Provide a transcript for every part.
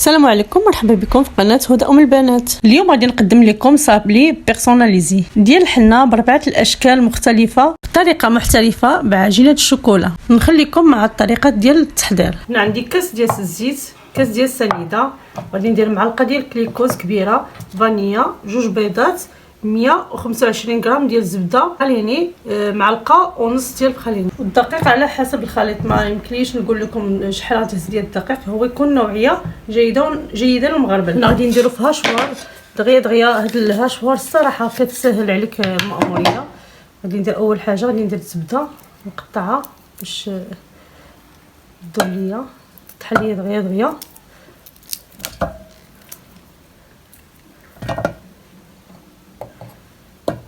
السلام عليكم، مرحبا بكم في قناه هدى ام البنات. اليوم غادي نقدم لكم صابلي بيرسوناليزي ديال الحنه بربعه الاشكال المختلفه بطريقه محترفه بعجينه الشوكولا. نخليكم مع الطريقات ديال التحضير. هنا عندي كاس ديال الزيت، كاس ديال السنيده، غادي ندير معلقه ديال الكليكوز كبيره، فانيلا، جوج بيضات، 125 غرام ديال الزبده خليني، معلقه ونص ديال الخليني. والدقيق على حسب الخليط، ما يمكنليش نقول لكم شحال غتهز ديال الدقيق، هو يكون نوعيه جيده ومغربل. غادي نديرو في هاشوار دغيا هاد الهاشوار الصراحه كتسهل عليك المأموريه. غادي ندير اول حاجه، غادي ندير الزبده نقطعها باش تدور ليا، تحل ليا دغيا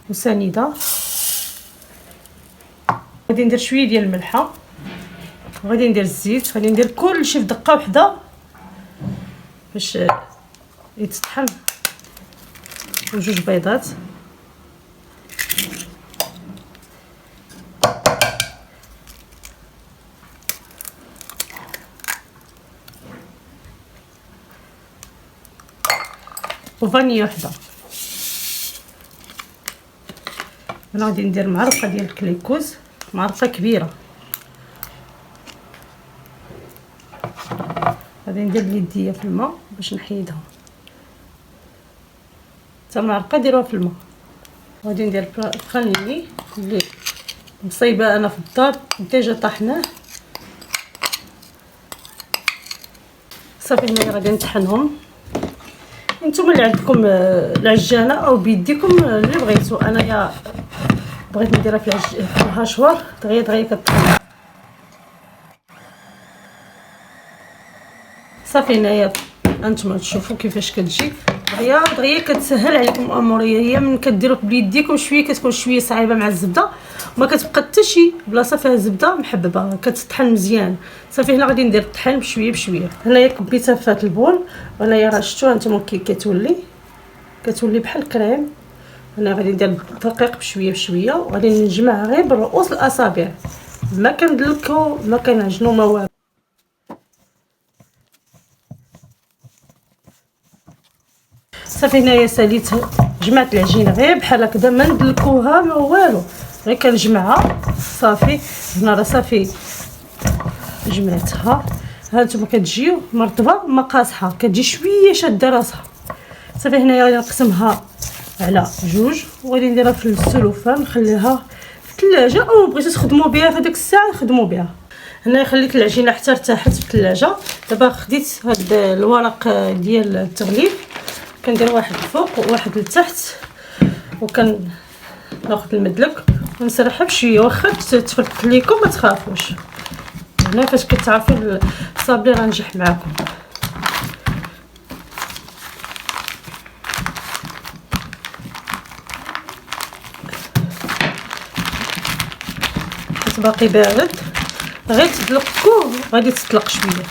وسنيده. غادي ندير شويه ديال الملحه، وغادي ندير الزيت، غادي ندير كلشي في دقه وحده باش يتطحن، وجوج بيضات، وفانيلا وحده. انا غادي ندير معلقه ديال الكليكوز، معلقه كبيره. غادي ندير بيديا في الماء باش نحيدها، حتى معلقه ديروها في الماء. غادي ندير الخليني اللي مصايبه انا في الدار ديجا طحناه صافي. هنايا غادي نطحنهم. نتوما اللي عندكم العجانه او بيديكم اللي بغيتو، انايا بغيت نديرها في الهاشوار دغيا كطحن صافي. هنايا انتما تشوفوا كيفاش كتجي دغيا كتسهل عليكم الاموريه. هي من كديروا بيديكم شويه كتكون شويه صعيبه مع الزبده، وما كتبقى حتى شي بلاصه فيها الزبده محببه، كتطحن مزيان صافي. هنا غادي ندير الطحين بشويه. هنايا كبيتها في هذا البول، وهنايا راه شفتوها نتوما كي كتولي بحال الكريم. هنا غادي ندير الدقيق بشويه وغادي نجمعها غير برؤوس الاصابع، ما كندلكو ما كنعجنو ما والو. صافي هنايا ساليت جمعت العجينه غير بحال هكذا، ما ندلكوها ما والو، غير كنجمعها صافي. هنا راه صافي جمعتها. ها نتوما كتجيو مرطبه ما قاصحه، كتجي شويه شاده راسها صافي. هنايا غادي نقسمها على جوج، وغادي نديرها في السلوفان نخليها في الثلاجه، او بغيتو تخدموا بها في هذيك الساعه خدموا بها. هنا خليت العجينه حتى ارتاحت في الثلاجه. دابا خديت هاد الورق ديال التغليف، كندير واحد الفوق وواحد لتحت، ناخذ المدلك ونسرحها بشويه. واخا تفرقت ليكم ما تخافوش، هنا فاش كتعرفوا الصابلي غنجح معكم. باقي بارد، غير تدلقوه غادي تطلق شويه.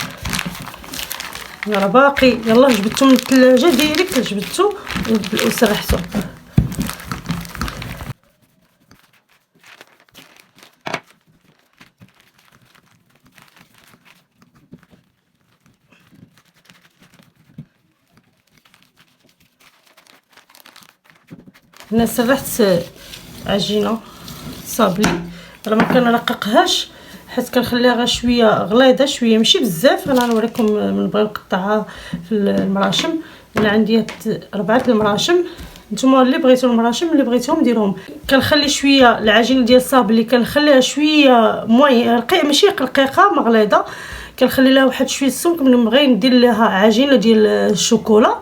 راه باقي يلاه جبدتو من الثلاجه ديريكت، جبدتو وسرحتو. هنا سرحت عجينه صابلي، راه ما كنرققهاش حيت كنخليها غير شويه غليظه شويه ماشي بزاف. انا غنوريكم من بغيو نقطعها في المراشم. انا عندي 4 المراشم، نتوما اللي بغيتو المراشم اللي بغيتوهم ديروهم. كنخلي شويه العجينه ديال الصابلي كنخليها شويه رقيقه ماشي رقيقه مغليظه، كنخلي لها واحد شويه السمك. من بغي ندير لها عجينه ديال الشوكولا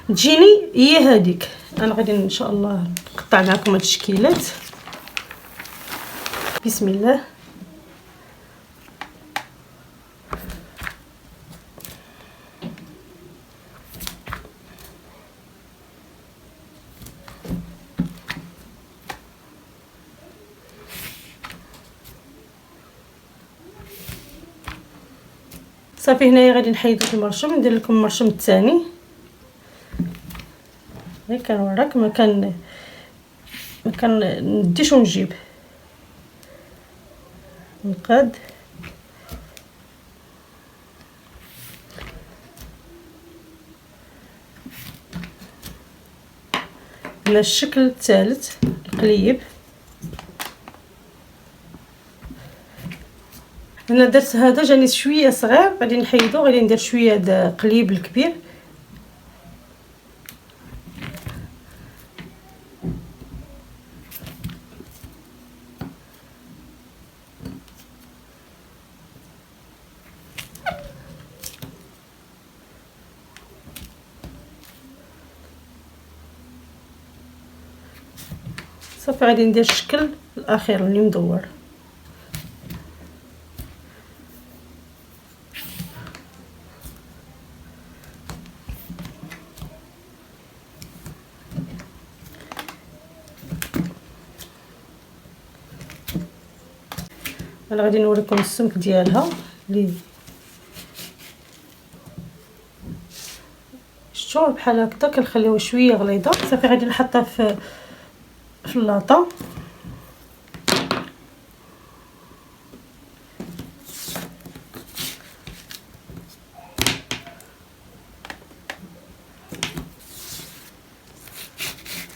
تجيني هي هذيك. انا غادي ان شاء الله نقطع معكم هاد التشكيلات. بسم الله. صافي هنايا غادي نحيدو المرشم، ندير لكم المرشم الثاني. غير كنوريك ما كنديش ونجيب نقاد. على الشكل الثالث القليب. انا درت هذا جاني شويه صغير، غادي نحيدو، غادي ندير شويه د قليب الكبير. صافي غادي ندير الشكل الاخير اللي مدور. انا غادي نوريكم السمك ديالها اللي شفتوه بحال هكذا، كنخليوه شويه غليظه. صافي غادي نحطها في اللاطه.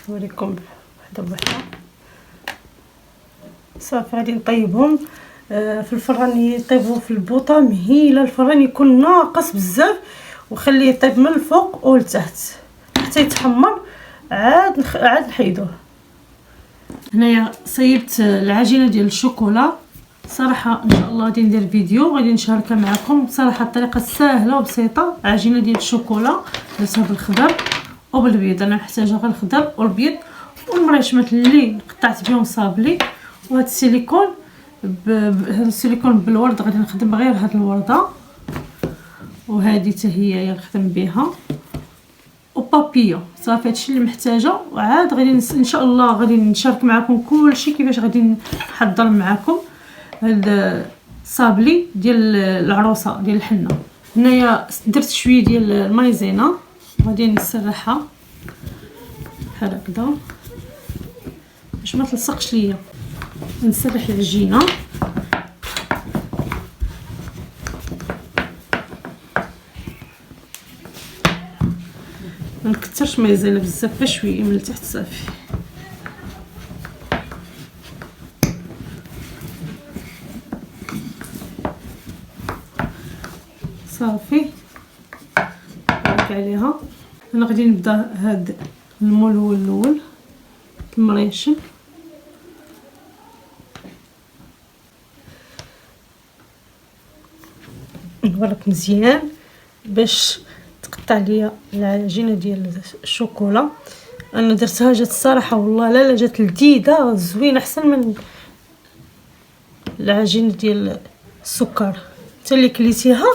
نوريكم وحده بوحده. صافي غادي نطيبهم في الفران، يطيبوا في البوطه مهيله. الفران يكون ناقص بزاف وخليه يطيب من الفوق ولتحت حتى يتحمر، عاد نحيدوه. هنايا صيبت العجينه ديال الشوكولا. صراحه ان شاء الله غادي ندير فيديو غادي نشاركها معكم. صراحه الطريقه سهله وبسيطه. عجينه ديال الشوكولا درتها بالخضر وبالبيض. انا محتاجه غير الخضر والبيض والمريشمات اللي قطعت بهم صابلي، وهذا السيليكون. هذا السيليكون بالورد غادي نخدم غير هاد الورده، وهذه حتى هي نخدم بها، وبابيو. صافي هادشي اللي محتاجه. وعاد غادي ان شاء الله غادي نشارك معكم كلشي كيفاش غادي نحضر معكم هاد الصابلي ديال العروسه ديال الحنه. هنايا درت شويه ديال المايزينا غادي نسرحها بحال هكذا باش ما تلصقش ليا. نسرح العجينه. ما نكثرش مايزينا بزاف، شويه من التحت صافي. صافي نبارك عليها. انا غادي نبدا هاد المول هو الاول المريشم. نورك مزيان باش تقطع ليا العجينه ديال الشوكولا. انا درتها جات الصراحه والله لا جات لذيذه زوينه احسن من العجينه ديال السكر. حتى اللي كليتيها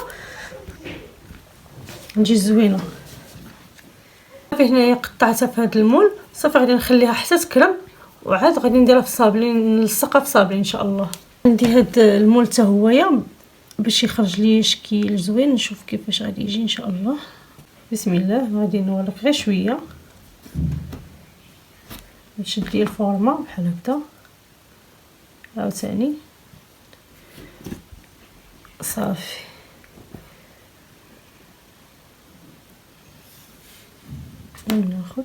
تجي زوينه. صافي هنايا قطعتها في هذا المول. صافي غادي نخليها حتى تكرم وعاد غادي نديرها في الصابلي، نلصقها في الصابلي ان شاء الله. عندي هاد المول حتى هويا باش يخرج لي شكل زوين. نشوف كيفاش غادي يجي ان شاء الله. بسم الله. غادي نوريك غير شويه، نشد لي الفورمه بحال هكذا عاوتاني. صافي ناخذ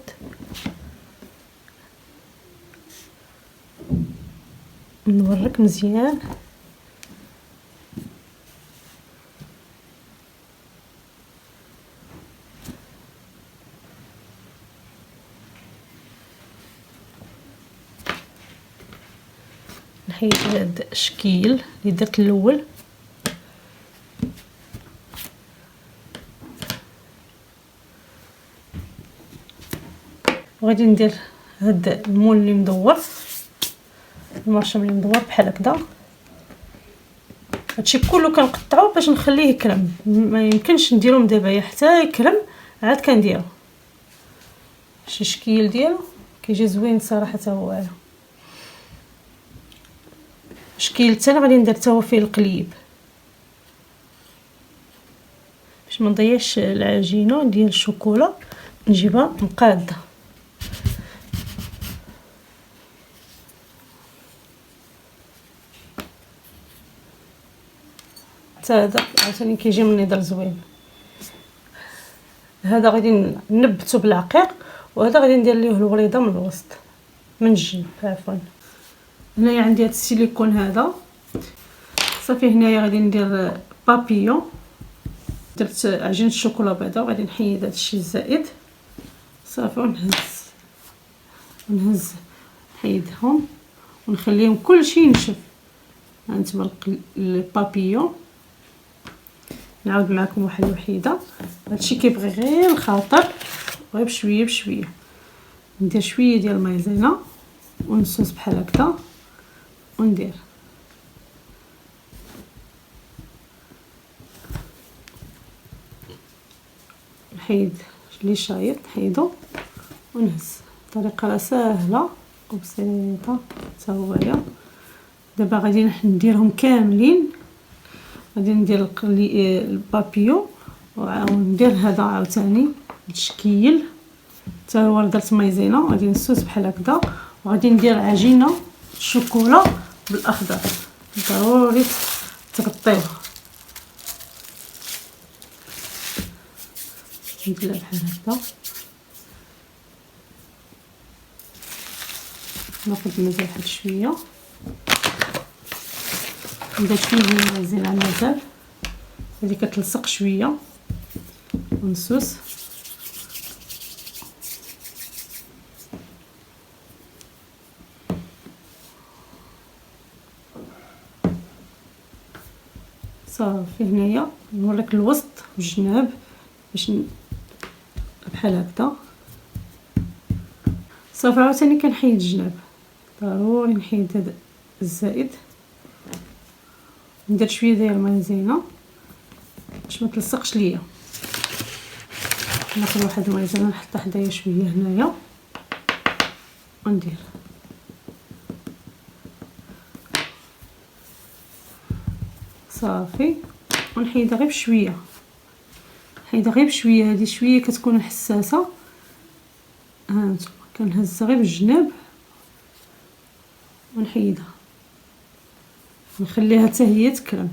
نورك مزيان. نحيد هاد الشكل اللي درت الاول. وغادي ندير هاد المول اللي مدور، المرشم اللي مدور بحال هكذا. هادشي كله كنقطعو باش نخليه يكرم. ما يمكنش نديرهم دابا حتى يكرم عاد كنديرو. شي شكل ديالو كيجي زوين صراحه حتى هو. الشكل الثاني غادي ندير حتى هو فيه القليب باش ما نضيعش العجينه ديال الشوكولا، نجيبها مقاده. حتى هذا عاوتاني كيجي من النظر زوين. هذا غادي نبتو بالعقيق، وهذا غادي ندير ليه الوريده من الوسط من الجنب عفوا. هنايا عندي هاد السيليكون هذا صافي. هنايا غادي ندير بابيون، درت عجينه الشوكولا بيضاء وغادي نحيد هذا الشيء الزائد صافي، ونهز نحيدهم ونخليهم كلشي ينشف. هانتوما البابيون. نعاود معكم واحد الوحيده. هادشي كيبغي غير الخاطر، غير بشويه بشويه. ندير شويه ديال المايزينا ونصوص بحال هكذا وندير نحيد لي شايط نحيدو ونهز. طريقه سهله وبسيطه حتى هويا. دابا غادي نديرهم كاملين. غادي ندير البابيو وندير هذا عاوتاني متشكيل حتى هو. درت مايزينا غادي نسوس بحال هكذا، وغادي ندير عجينه الشوكولا بالاخضر ضروري تغطيوه. نديرها بحال هكذا. ناخذ مازال واحد شويه، ندير شويه ديال المايزينا مازال هذه كتلصق شويه ونسوس. صافي هنايا نوريك الوسط والجناب باش بحال هكذا صافي. عاوتاني كنحيد الجناب، ضروري نحيد هذا الزائد. ندير شويه ديال المايزينا باش ما تلصقش ليا. ناخذ واحد المايزينا نحطها حدايا شويه هنايا وندير صافي. ونحيدها غير بشويه، نحيدها غير بشويه. هذه شويه كتكون حساسه. هانتوما كنهزها غير بالجناب ونحيدها نخليها حتى هي تكرم.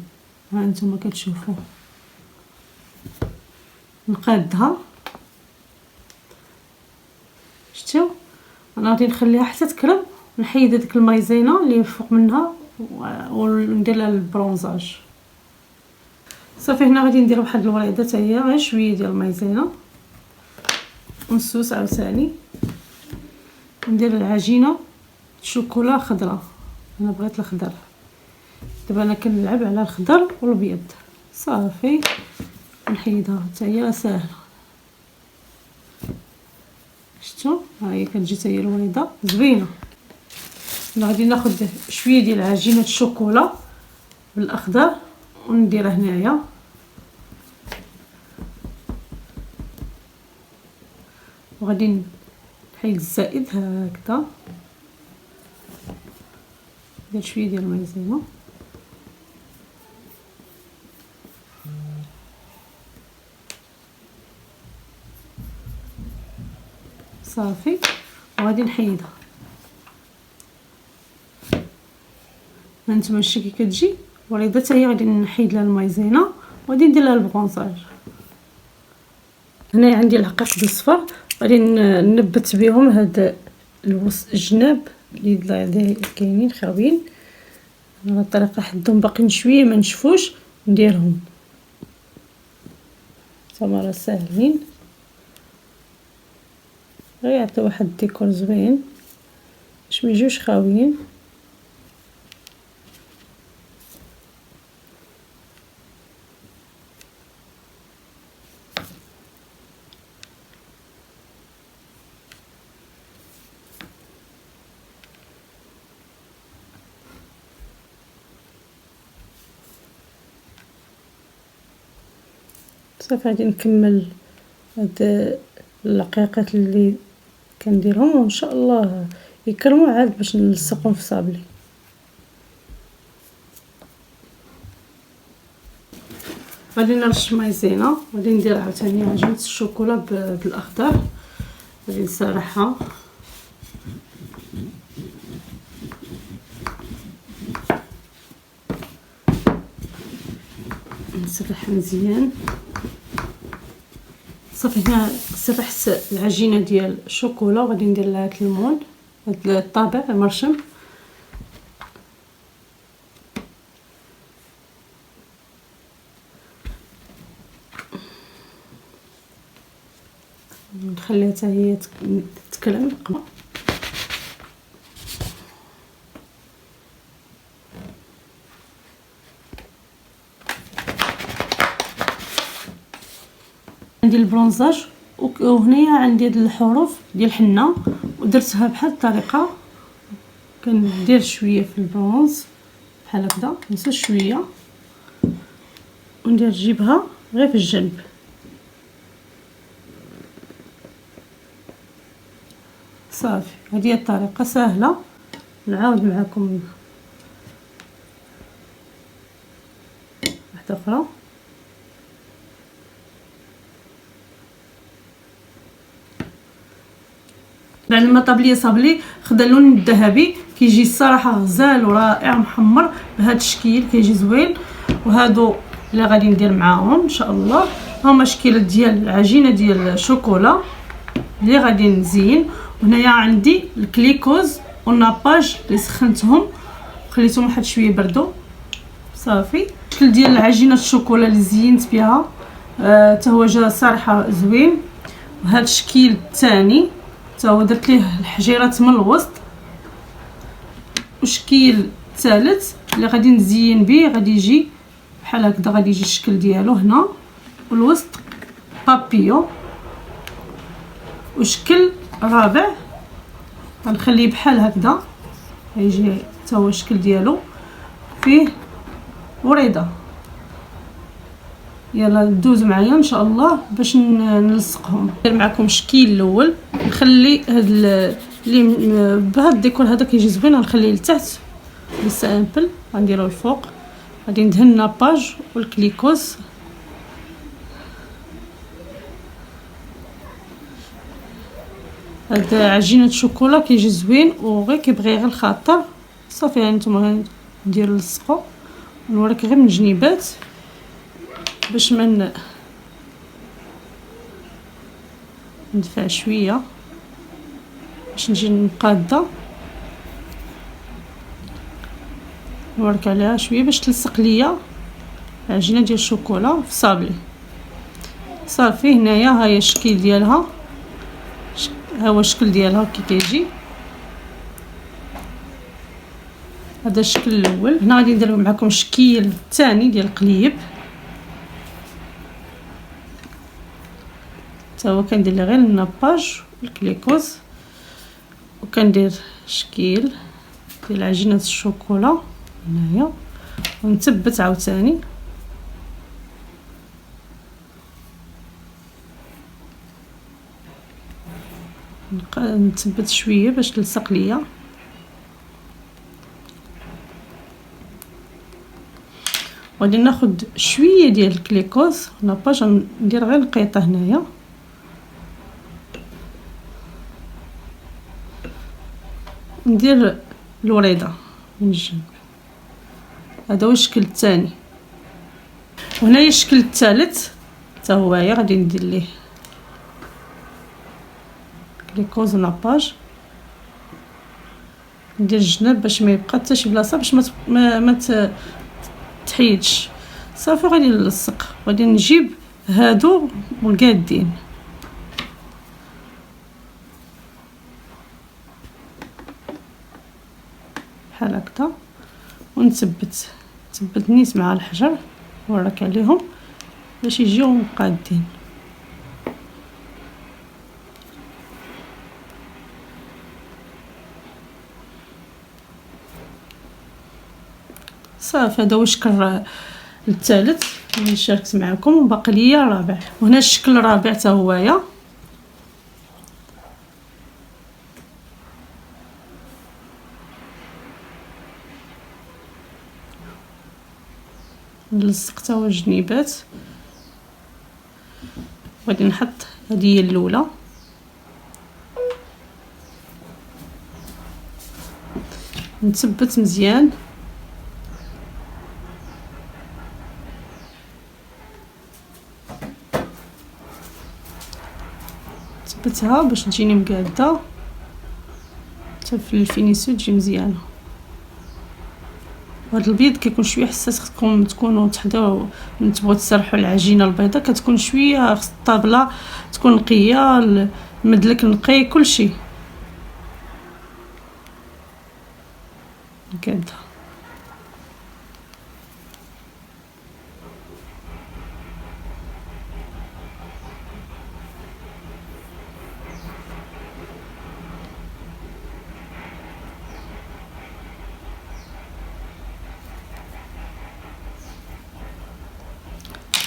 هانتوما كتشوفوا نقادها. شتو انا غادي نخليها حتى تكرم، نحيد هذيك المايزينا اللي فوق منها وندير لها البرونزاج صافي. هنا غادي ندير واحد الوريده حتى هي غير شويه ديال المايزينا ونسوس عاوتاني. ندير العجينه الشوكولا خضراء، انا بغيت الخضر. دابا انا كنلعب على الخضر والابيض صافي. نحيدها حتى هي ساهله. شفتوا ها هي كتجي حتى هي الوريده زوينه. انا غادي ناخذ شويه ديال عجينه الشوكولا بالاخضر ونديرها هنايا وغادي نحيد الزائد هكذا. ندير شويه ديال المايزينا صافي وغادي نحيدها. هانتوما شتي كي كتجي وريده حتى هي غادي نحيد لها المايزينا وغادي ندير لها البرونساج. هنايا عندي العقيق بالصفر غادي نبت بهم هاد الجناب اللي كاينين خاويين. على الطريقه حدهم باقيين شويه ما نشفوش نديرهم تماره ساهلين غير يعطيو واحد الديكور زوين باش ما يجيوش خاويين. صافي غادي نكمل هاد العقيقات اللي كنديرهم وان شاء الله يكرموا عاد باش نلصقهم في صابلي. غادي نرش مايزينا غادي ندير عاوتاني عجينه الشوكولا بالاخضر غادي نسرحها نسرحها مزيان صافي هنا سرحت العجينه ديال الشوكولا وغادي ندير لها هاد الليمون، هاد الطابع المرشم. نخليها حتى هي تكرم. عندي البرونزاج وهنايا عندي هاد الحروف ديال الحنه ودرتها بحال الطريقه. كندير شويه في البرونز بحال هكذا، نص شويه، وندير جيبها غير في الجنب. صافي هذه هي الطريقه سهله. نعاود معكم واحده اخرى. بعد ما طاب لي صابلي خدا اللون الذهبي، كيجي الصراحه غزال ورائع محمر بهذا الشكل، كيجي زوين. وهادو اللي غادي ندير معاهم ان شاء الله هما شكيلات ديال العجينه ديال الشوكولا اللي غادي نزين. وهنايا عندي الكليكوز والناباج اللي سخنتهم خليتهم واحد شويه بردوا. صافي الشكل ديال العجينه الشوكولا اللي زينت بها حتى هو جا صراحه زوين. وهذا الشكل الثاني حتى هو درت ليه الحجيرات من الوسط. وشكل الثالث اللي غادي نزين به غادي يجي بحال هكذا، غادي يجي الشكل ديالو هنا والوسط بابيو. وشكل رابع غنخليه بحال هكذا، يجي حتى هو الشكل ديالو فيه وريده. يلا دوزوا معايا ان شاء الله باش نلصقهم. ندير معكم الشكل الاول، نخلي هاد اللي بهذا الديكور هذا كيجي زوين غنخليه لتحت بالسامبل، غنديرو الفوق. غادي ندهن الناباج والكليكوز. هاد عجينه الشوكولا كيجي زوين وغير كيبغي غير الخاطر. صافي هانتوما نديرو لصقو، نوريك غير من الجنيبات باش ما ندفع شويه باش نجي نقاده. نوريك عليها شويه باش تلصق ليا العجينه ديال الشوكولا في الصابلي. صافي هنايا ها هي الشكل ديالها، ها هو الشكل ديالها كي كيجي. هذا الشكل الاول. هنا غادي ندير معكم الشكل الثاني ديال القليب، حتى هو كندير غير الناباج والكليكوز، وكندير شكل ديال عجينه الشوكولا هنايا، ونثبت عاوتاني. نثبت شويه باش تلصق ليا. غادي ناخذ شويه ديال الكليكوز ناباج، ندير غير القيطه هنايا، ندير الوريده من الجنب. هذا هو الشكل الثاني. وهنايا الشكل الثالث حتى هو غادي ندير ليه كليكوز وناباج، ندير الجناب باش ما يبقى حتى شي بلاصه باش ما تحيدش. صافي غادي نلصق. غادي نجيب هادو مقادين بحال هكذا، ونثبت نيت مع الحجر وراك عليهم باش يجيو مقادين. صافي هذا هو الشكل الثالث اللي شاركت معكم، وباقي ليا الرابع. وهنا الشكل الرابع حتى هويا. نلصق حتى هو الجنيبات. غادي نحط هذه هي الاولى، نثبت مزيان. تثبتها باش تجيني مقاده حتى في الفينيسيو تجي مزيانه. وهذا البيض كيكون شويه حساس، خصكم تكونوا تحضروا من تبغوا تسرحوا العجينه البيضاء كتكون شويه، خص الطابله تكون نقيه، المدلك نقي، كلشي مقاده.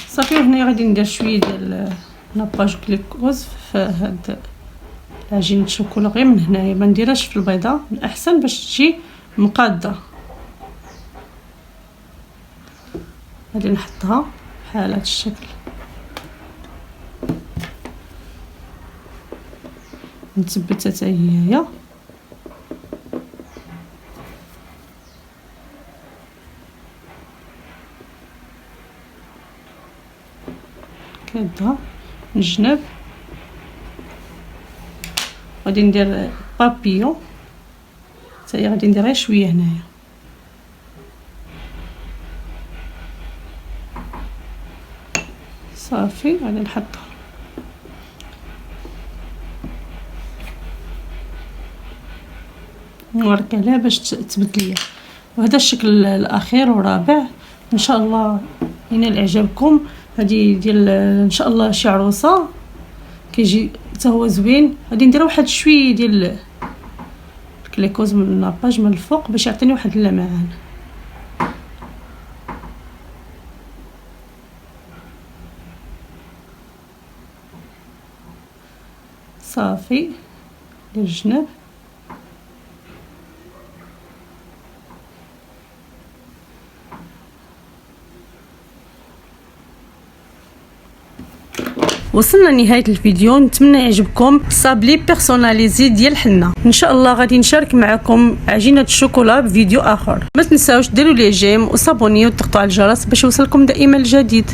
صافي. وهنا غادي ندير شويه ديال ناباج كليكوز في هاد عجينه الشوكولا، غير من هنايا ما نديرهاش في البيضه، الاحسن باش تجي مقاده. غادي نحطها بحال هاد الشكل، نثبتها حتى هي. كدا من الجناب غادي ندير بابيون حتى هي، غادي ندير غير شويه هنايا. صافي غادي نحطها نورك عليها باش تثبت ليا. وهذا الشكل الاخير والرابع ان شاء الله ينال اعجابكم. هذه ديال ان شاء الله شي عروسه كيجي حتى هو زوين. غادي ندير واحد شويه ديال الكليكوز من الناباج من الفوق باش يعطيني واحد اللمعان. صافي ديال الجناب. وصلنا لنهايه الفيديو، نتمنى يعجبكم صابلي بيرسوناليزي ديال الحنه. ان شاء الله غادي نشارك معكم عجينه الشوكولا بفيديو اخر. ما تنساوش ديروا لي جيم وصابونيو وتضغطوا على الجرس باش يوصلكم دائما الجديد.